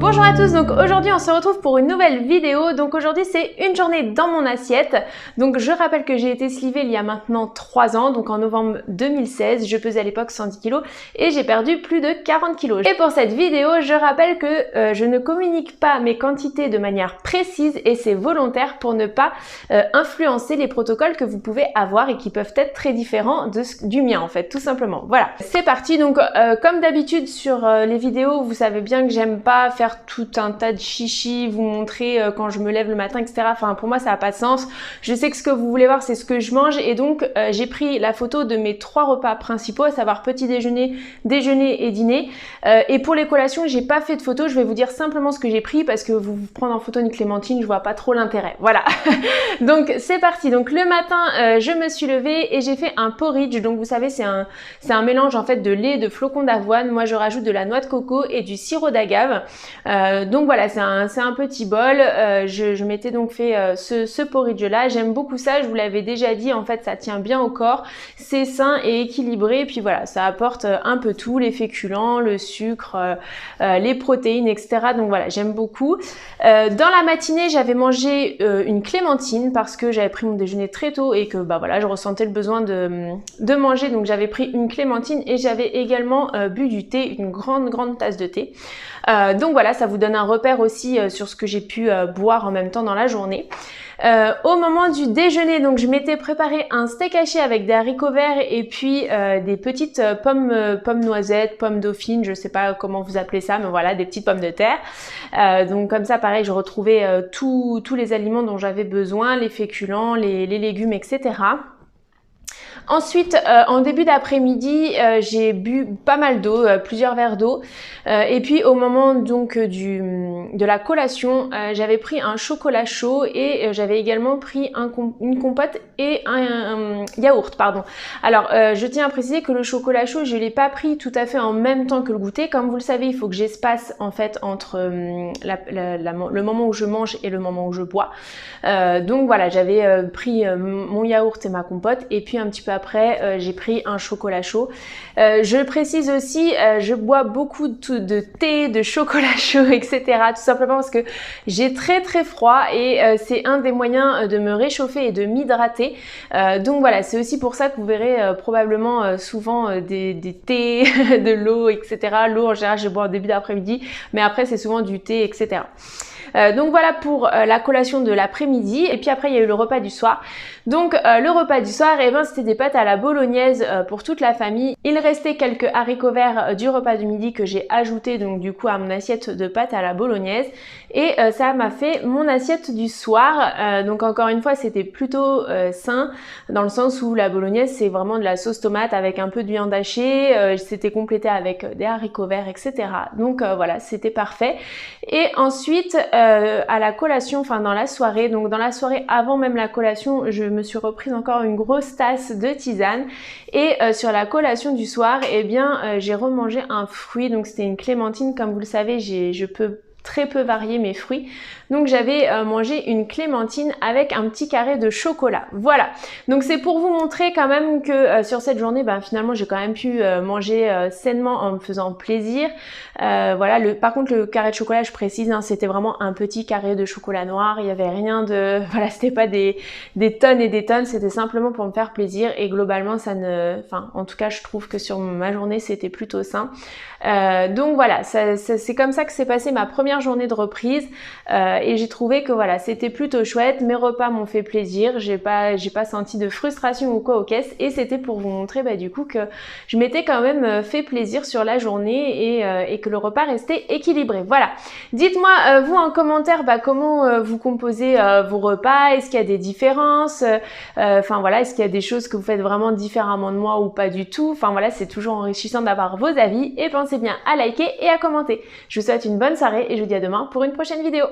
Bonjour à tous, donc aujourd'hui on se retrouve pour une nouvelle vidéo. Donc aujourd'hui c'est une journée dans mon assiette. Donc je rappelle que j'ai été slivée il y a maintenant 3 ans, donc en novembre 2016. Je pesais à l'époque 110 kg et j'ai perdu plus de 40 kg. Et pour cette vidéo, je rappelle que je ne communique pas mes quantités de manière précise et c'est volontaire pour ne pas influencer les protocoles que vous pouvez avoir et qui peuvent être très différents du mien en fait, tout simplement. Voilà, c'est parti. Donc comme d'habitude sur les vidéos, vous savez bien que j'aime pas faire tout un tas de chichi, vous montrer quand je me lève le matin, etc. Enfin, pour moi, ça n'a pas de sens. Je sais que ce que vous voulez voir, c'est ce que je mange. Et donc, j'ai pris la photo de mes 3 repas principaux, à savoir petit déjeuner, déjeuner et dîner. Et pour les collations, j'ai pas fait de photo. Je vais vous dire simplement ce que j'ai pris parce que vous prendre en photo une clémentine, je vois pas trop l'intérêt. Voilà. Donc, c'est parti. Donc, le matin, je me suis levée et j'ai fait un porridge. Donc, vous savez, c'est un mélange en fait de lait, de flocons d'avoine. Moi, je rajoute de la noix de coco et du sirop d'agave. Donc voilà, c'est un petit bol. Je m'étais donc fait ce porridge là. J'aime beaucoup ça, je vous l'avais déjà dit, en fait ça tient bien au corps, c'est sain et équilibré, et puis voilà, ça apporte un peu tout, les féculents, le sucre, les protéines, etc. Donc voilà, j'aime beaucoup. Dans la matinée, j'avais mangé une clémentine parce que j'avais pris mon déjeuner très tôt et que bah voilà, je ressentais le besoin de manger, donc j'avais pris une clémentine et j'avais également bu du thé, une grande tasse de thé. Donc voilà, ça vous donne un repère aussi sur ce que j'ai pu boire en même temps dans la journée. Au moment du déjeuner, donc je m'étais préparé un steak haché avec des haricots verts et puis des petites pommes noisettes, pommes dauphines, je sais pas comment vous appelez ça, mais voilà, des petites pommes de terre. Donc comme ça, pareil, je retrouvais tous les aliments dont j'avais besoin, les féculents, les légumes, etc. Ensuite, en début d'après-midi, j'ai bu pas mal d'eau, plusieurs verres d'eau. Et puis au moment donc de la collation, j'avais pris un chocolat chaud et j'avais également pris une compote et un yaourt, pardon. Alors, je tiens à préciser que le chocolat chaud, je l'ai pas pris tout à fait en même temps que le goûter. Comme vous le savez, il faut que j'espace en fait entre le moment où je mange et le moment où je bois. Donc voilà, j'avais pris mon yaourt et ma compote et puis un petit peu après, j'ai pris un chocolat chaud. Je précise aussi, je bois beaucoup de thé, de chocolat chaud, etc. Tout simplement parce que j'ai très froid et c'est un des moyens de me réchauffer et de m'hydrater. Donc voilà, c'est aussi pour ça que vous verrez probablement souvent des thés, de l'eau, etc. L'eau en général, je bois au début d'après-midi, mais après c'est souvent du thé, etc. Donc voilà pour la collation de l'après-midi et puis après il y a eu le repas du soir. Donc le repas du soir, eh ben, c'était des pâtes à la bolognaise pour toute la famille. Il restait quelques haricots verts du repas du midi que j'ai ajouté donc du coup à mon assiette de pâtes à la bolognaise et ça m'a fait mon assiette du soir. Donc encore une fois c'était plutôt sain dans le sens où la bolognaise c'est vraiment de la sauce tomate avec un peu de viande hachée, c'était complété avec des haricots verts, etc. Donc voilà, c'était parfait. Et ensuite à la collation, enfin dans la soirée, donc dans la soirée avant même la collation, je me suis reprise encore une grosse tasse de tisane et sur la collation du soir, eh bien j'ai remangé un fruit, donc c'était une clémentine. Comme vous le savez, je peux très peu varier mes fruits. Donc j'avais mangé une clémentine avec un petit carré de chocolat. Voilà. Donc c'est pour vous montrer quand même que sur cette journée, ben, finalement j'ai quand même pu manger sainement en me faisant plaisir. Voilà. Par contre le carré de chocolat, je précise, hein, c'était vraiment un petit carré de chocolat noir. Il n'y avait rien de... Voilà, c'était pas des tonnes et des tonnes. C'était simplement pour me faire plaisir. Et globalement, ça ne... Enfin, en tout cas, je trouve que sur ma journée, c'était plutôt sain. Donc voilà, c'est comme ça que s'est passée ma première journée de reprise. Et j'ai trouvé que voilà, c'était plutôt chouette, mes repas m'ont fait plaisir, j'ai pas senti de frustration ou quoi aux caisses et c'était pour vous montrer bah, du coup que je m'étais quand même fait plaisir sur la journée et que le repas restait équilibré. Voilà, dites-moi vous en commentaire bah, comment vous composez vos repas, est-ce qu'il y a des différences, enfin voilà, est-ce qu'il y a des choses que vous faites vraiment différemment de moi ou pas du tout, enfin voilà, c'est toujours enrichissant d'avoir vos avis et pensez bien à liker et à commenter. Je vous souhaite une bonne soirée et je vous dis à demain pour une prochaine vidéo.